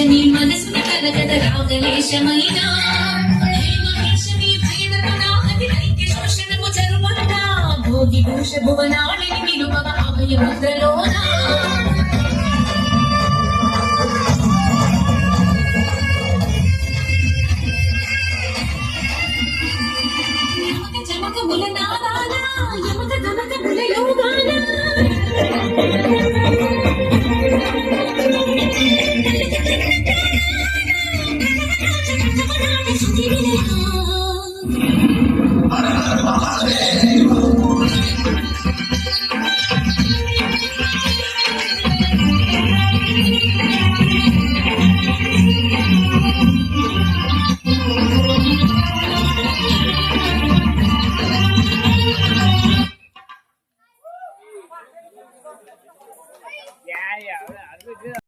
నీ మనసున కలగద రాగలేశమైనా శోషణము జరుమంతా భోగి భూష భువనాళిని నిలుపగ అభయ ముద్రలోనా జమకముల నాదాన యమక దమకముల యోగాన Yeah, yeah.